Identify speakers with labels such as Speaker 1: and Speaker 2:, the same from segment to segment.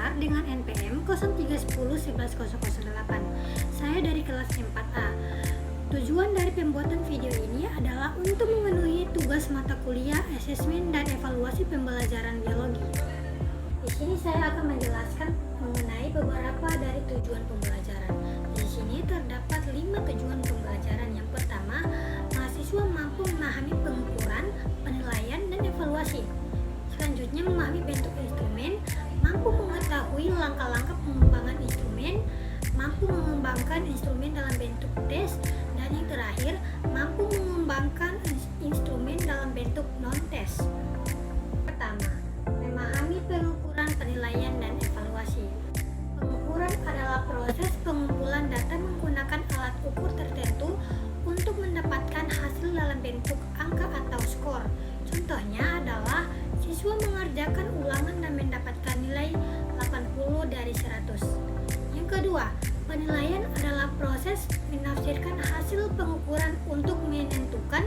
Speaker 1: Bilar dengan NPM 0310110008. Saya dari kelas 4A. Tujuan dari pembuatan video ini adalah untuk memenuhi tugas mata kuliah, asesmen, dan evaluasi pembelajaran biologi. Di sini saya akan menjelaskan mengenai beberapa dari tujuan pembelajaran. Di sini terdapat 5 tujuan pembelajaran. Yang pertama, mahasiswa mampu memahami pengukuran, penilaian, dan evaluasi. Selanjutnya, memahami bentuk instrumen, mampu mengetahui langkah-langkah pengembangan instrumen, mampu mengembangkan instrumen dalam bentuk tes, dan yang terakhir, mampu mengembangkan instrumen dalam bentuk non-tes. Pertama, memahami pengukuran, penilaian, dan evaluasi. Pengukuran adalah proses pengumpulan data menggunakan alat ukur tertentu untuk mendapatkan hasil dalam bentuk angka atau skor. Contohnya adalah siswa mengerjakan ulangan dan mendapatkan nilai 80 dari 100. Yang kedua, penilaian adalah proses menafsirkan hasil pengukuran untuk menentukan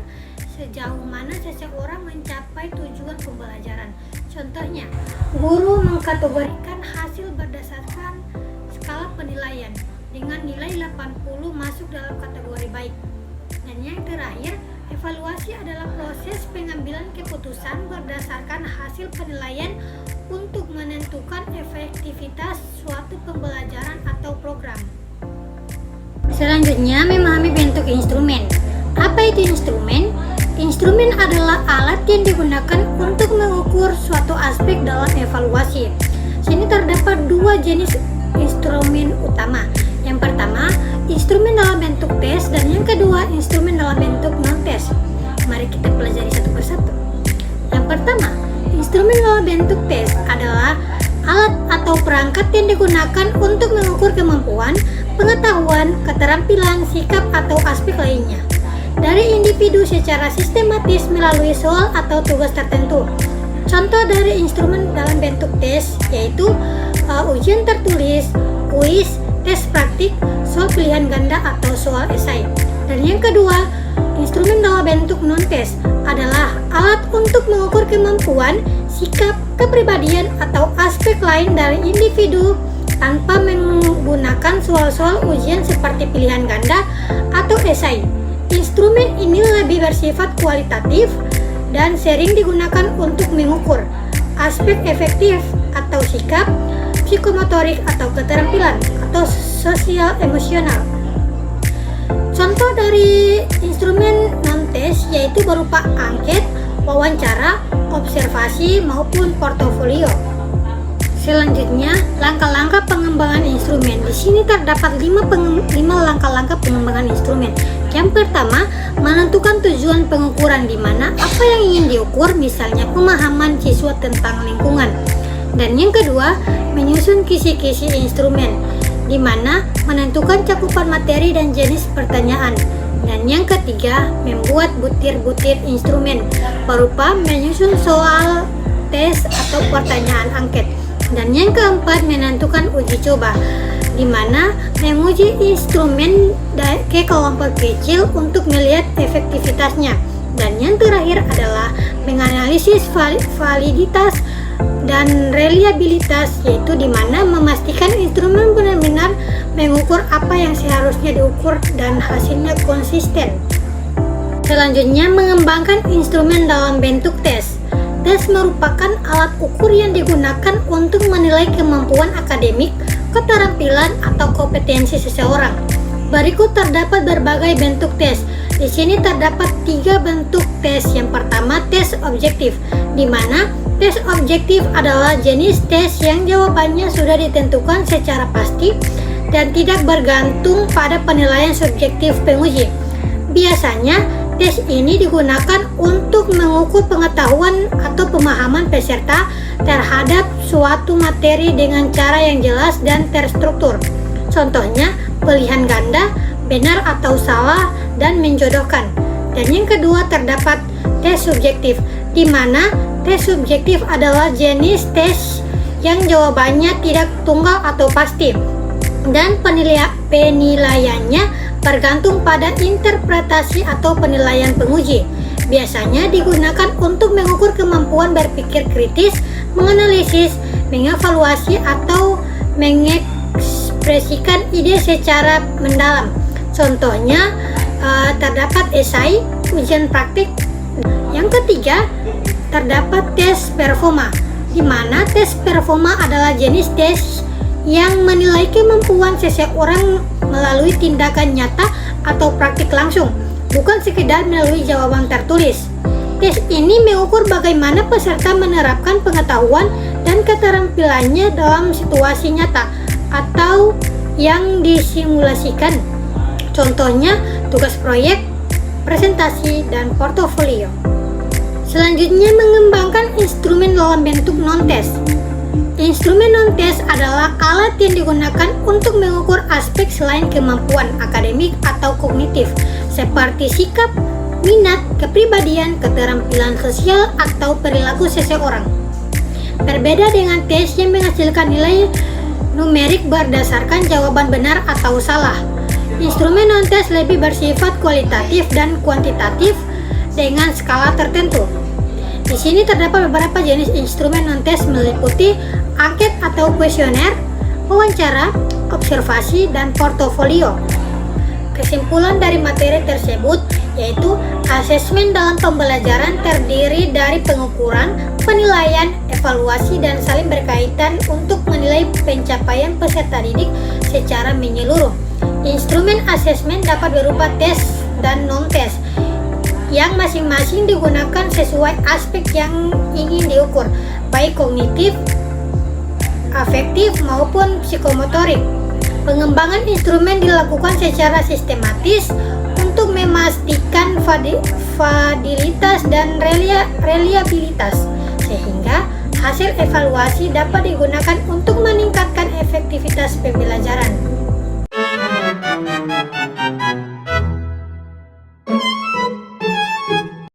Speaker 1: sejauh mana seseorang mencapai tujuan pembelajaran. Contohnya, guru mengkategorikan hasil berdasarkan skala penilaian dengan nilai 80 masuk dalam kategori baik. Dan yang terakhir, evaluasi adalah proses pengambilan keputusan berdasarkan hasil penilaian untuk menentukan efektivitas suatu pembelajaran atau program. Selanjutnya, memahami bentuk instrumen. Apa itu instrumen? Instrumen adalah alat yang digunakan untuk mengukur suatu aspek dalam evaluasi. Sini terdapat 2 jenis instrumen utama. Yang pertama, instrumen dalam bentuk tes, dan yang kedua, instrumen dalam bentuk non-tes. Mari kita pelajari satu persatu. Yang pertama, instrumen dalam bentuk tes adalah alat atau perangkat yang digunakan untuk mengukur kemampuan, pengetahuan, keterampilan, sikap, atau aspek lainnya dari individu secara sistematis melalui soal atau tugas tertentu. Contoh dari instrumen dalam bentuk tes yaitu ujian tertulis, kuis, tes praktik, soal pilihan ganda atau soal esai. Dan yang kedua, instrumen dalam bentuk non-tes adalah alat untuk mengukur kemampuan, sikap, kepribadian, atau aspek lain dari individu tanpa menggunakan soal-soal ujian seperti pilihan ganda atau esai. Instrumen ini lebih bersifat kualitatif dan sering digunakan untuk mengukur aspek efektif atau sikap, psikomotorik atau keterampilan atau sosial emosional. Contoh dari instrumen non-tes yaitu berupa angket, wawancara, observasi maupun portofolio. Selanjutnya, langkah-langkah pengembangan instrumen. Di sini terdapat 5 langkah-langkah pengembangan instrumen. Yang pertama, menentukan tujuan pengukuran di mana apa yang ingin diukur, misalnya pemahaman siswa tentang lingkungan. Dan yang kedua, menyusun kisi-kisi instrumen, di mana menentukan cakupan materi dan jenis pertanyaan. Dan yang ketiga, membuat butir-butir instrumen berupa menyusun soal, tes, atau pertanyaan angket. Dan yang keempat, menentukan uji coba, di mana menguji instrumen ke kelompok kecil untuk melihat efektivitasnya. Dan yang terakhir adalah menganalisis validitas dan reliabilitas, yaitu di mana memastikan instrumen benar-benar mengukur apa yang seharusnya diukur dan hasilnya konsisten. Selanjutnya, mengembangkan instrumen dalam bentuk tes. Tes merupakan alat ukur yang digunakan untuk menilai kemampuan akademik, keterampilan, atau kompetensi seseorang. Berikut terdapat berbagai bentuk tes. Di sini terdapat 3 bentuk tes. Yang pertama, tes objektif, di mana tes objektif adalah jenis tes yang jawabannya sudah ditentukan secara pasti dan tidak bergantung pada penilaian subjektif penguji. Biasanya, tes ini digunakan untuk mengukur pengetahuan atau pemahaman peserta terhadap suatu materi dengan cara yang jelas dan terstruktur. Contohnya, pilihan ganda, benar atau salah, dan menjodohkan. Dan yang kedua, terdapat tes subjektif, di mana tes subjektif adalah jenis tes yang jawabannya tidak tunggal atau pasti, dan penilaiannya bergantung pada interpretasi atau penilaian penguji. Biasanya digunakan untuk mengukur kemampuan berpikir kritis, menganalisis, mengevaluasi atau mengekspresikan ide secara mendalam. Contohnya terdapat esai, ujian praktik. Yang ketiga, terdapat tes performa, di mana tes performa adalah jenis tes yang menilai kemampuan seseorang melalui tindakan nyata atau praktik langsung, bukan sekedar melalui jawaban tertulis. Tes ini mengukur bagaimana peserta menerapkan pengetahuan dan keterampilannya dalam situasi nyata atau yang disimulasikan. Contohnya, tugas proyek, presentasi, dan portofolio. Selanjutnya, mengembangkan instrumen dalam bentuk non-tes. Instrumen non-tes adalah alat yang digunakan untuk mengukur aspek selain kemampuan akademik atau kognitif, seperti sikap, minat, kepribadian, keterampilan sosial, atau perilaku seseorang. Berbeda dengan tes yang menghasilkan nilai numerik berdasarkan jawaban benar atau salah. Instrumen non-tes lebih bersifat kualitatif dan kuantitatif dengan skala tertentu. Di sini terdapat beberapa jenis instrumen non-tes meliputi angket atau kuesioner, wawancara, observasi, dan portofolio. Kesimpulan dari materi tersebut yaitu asesmen dalam pembelajaran terdiri dari pengukuran, penilaian, evaluasi, dan saling berkaitan untuk menilai pencapaian peserta didik secara menyeluruh. Instrumen asesmen dapat berupa tes dan non-tes yang masing-masing digunakan sesuai aspek yang ingin diukur, baik kognitif, afektif, maupun psikomotorik. Pengembangan instrumen dilakukan secara sistematis untuk memastikan validitas dan reliabilitas, sehingga hasil evaluasi dapat digunakan untuk meningkatkan efektivitas pembelajaran.